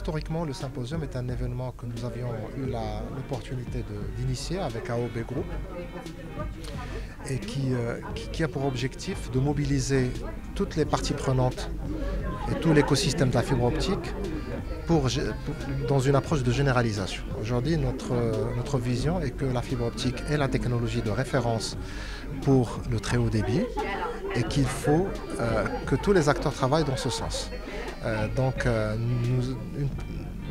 historiquement, le symposium est un événement que nous avions eu l'opportunité d'initier avec AOB Group et qui a pour objectif de mobiliser toutes les parties prenantes et tout l'écosystème de la fibre optique dans une approche de généralisation. Aujourd'hui, notre vision est que la fibre optique est la technologie de référence pour le très haut débit et qu'il faut que tous les acteurs travaillent dans ce sens.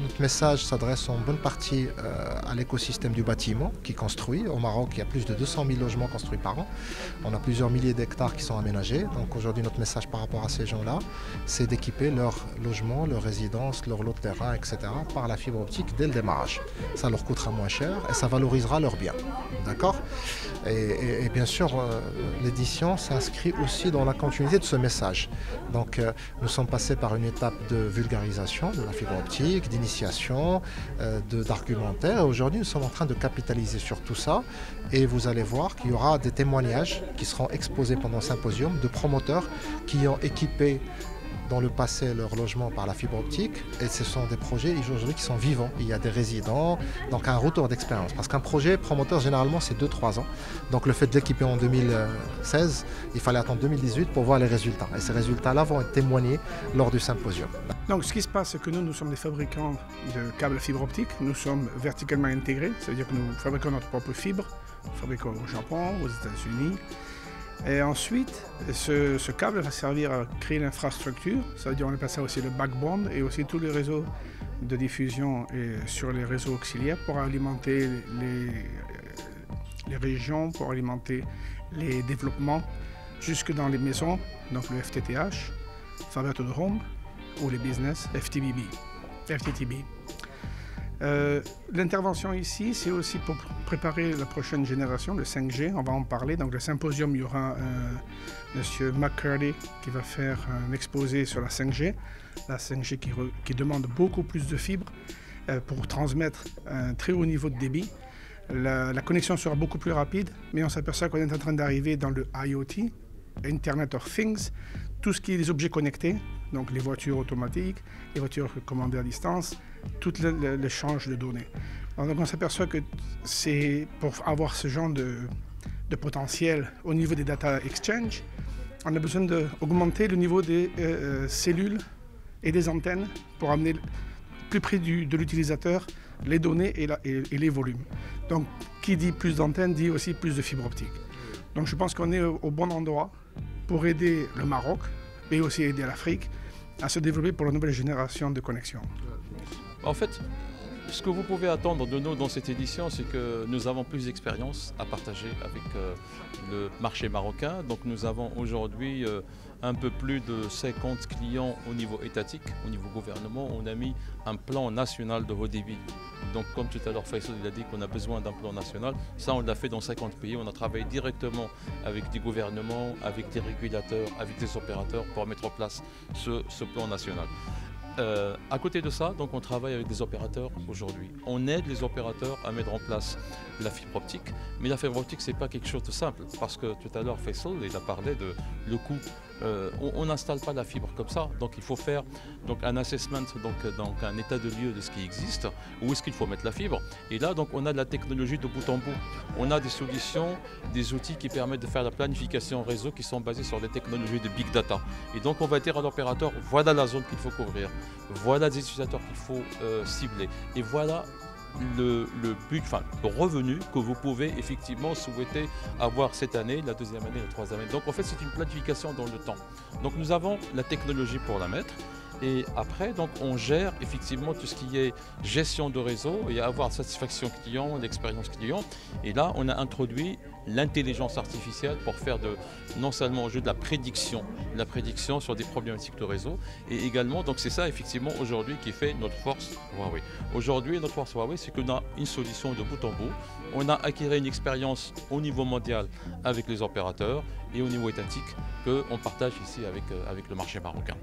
Notre message s'adresse en bonne partie à l'écosystème du bâtiment qui construit. Au Maroc, il y a plus de 200 000 logements construits par an. On a plusieurs milliers d'hectares qui sont aménagés. Donc aujourd'hui, notre message par rapport à ces gens-là, c'est d'équiper leurs logements, leurs résidences, leurs lots de terrain, etc. par la fibre optique dès le démarrage. Ça leur coûtera moins cher et ça valorisera leurs biens. D'accord ? Et bien sûr, l'édition s'inscrit aussi dans la continuité de ce message. Donc nous sommes passés par une étape de vulgarisation de la fibre optique, d'initiation, d'argumentaire. Et aujourd'hui, nous sommes en train de capitaliser sur tout ça. Et vous allez voir qu'il y aura des témoignages qui seront exposés pendant le symposium de promoteurs qui ont équipé dans le passé leur logement par la fibre optique, et ce sont des projets aujourd'hui qui sont vivants. Il y a des résidents, donc un retour d'expérience. Parce qu'un projet promoteur, généralement, c'est 2-3 ans. Donc le fait d'équiper en 2016, il fallait attendre 2018 pour voir les résultats. Et ces résultats-là vont être témoignés lors du symposium. Donc ce qui se passe, c'est que nous sommes des fabricants de câbles fibre optique. Nous sommes verticalement intégrés, c'est-à-dire que nous fabriquons notre propre fibre. Nous fabriquons au Japon, aux États-Unis. Et ensuite, ce câble va servir à créer l'infrastructure, ça veut dire on appelle ça aussi le backbone et aussi tous les réseaux de diffusion et sur les réseaux auxiliaires pour alimenter les régions, pour alimenter les développements jusque dans les maisons, donc le FTTH, Fiber to the Home, ou les business, FTTB. L'intervention ici, c'est aussi pour préparer la prochaine génération, le 5G, on va en parler. Donc le symposium, il y aura monsieur McCurdy qui va faire un exposé sur la 5G qui demande beaucoup plus de fibres pour transmettre un très haut niveau de débit. La connexion sera beaucoup plus rapide, mais on s'aperçoit qu'on est en train d'arriver dans le IoT, Internet of Things, tout ce qui est les objets connectés, donc les voitures automatiques, les voitures commandées à distance, tout l'échange de données. Donc on s'aperçoit que c'est pour avoir ce genre de potentiel au niveau des data exchange, on a besoin d'augmenter le niveau des cellules et des antennes pour amener plus près de l'utilisateur les données et les volumes. Donc qui dit plus d'antennes dit aussi plus de fibres optiques. Donc je pense qu'on est au bon endroit pour aider le Maroc, mais aussi aider l'Afrique à se développer pour la nouvelle génération de connexions. En fait, ce que vous pouvez attendre de nous dans cette édition, c'est que nous avons plus d'expérience à partager avec le marché marocain. Donc nous avons aujourd'hui un peu plus de 50 clients au niveau étatique, au niveau gouvernement. On a mis un plan national de haut débit. Donc comme tout à l'heure Faisal a dit qu'on a besoin d'un plan national, ça on l'a fait dans 50 pays. On a travaillé directement avec des gouvernements, avec des régulateurs, avec des opérateurs pour mettre en place ce plan national. À côté de ça, donc on travaille avec des opérateurs aujourd'hui. On aide les opérateurs à mettre en place la fibre optique, mais la fibre optique c'est pas quelque chose de simple parce que tout à l'heure Faisal il a parlé de le coût. On n'installe pas la fibre comme ça, donc il faut faire donc un assessment, donc un état de lieu de ce qui existe, où est-ce qu'il faut mettre la fibre. Et là donc on a de la technologie de bout en bout. On a des solutions, des outils qui permettent de faire la planification réseau qui sont basés sur des technologies de big data. Et donc on va dire à l'opérateur, voilà la zone qu'il faut couvrir, voilà des utilisateurs qu'il faut cibler, et voilà le but, enfin le revenu que vous pouvez effectivement souhaiter avoir cette année, la deuxième année, la troisième année. Donc en fait c'est une planification dans le temps. Donc nous avons la technologie pour la mettre. Et après, donc, on gère effectivement tout ce qui est gestion de réseau et avoir satisfaction client, l'expérience client. Et là, on a introduit l'intelligence artificielle pour faire non seulement au jeu de la prédiction sur des problématiques de réseau. Et également, donc c'est ça effectivement aujourd'hui qui fait notre force Huawei. Aujourd'hui, notre force Huawei, c'est qu'on a une solution de bout en bout. On a acquis une expérience au niveau mondial avec les opérateurs et au niveau étatique qu'on partage ici avec le marché marocain.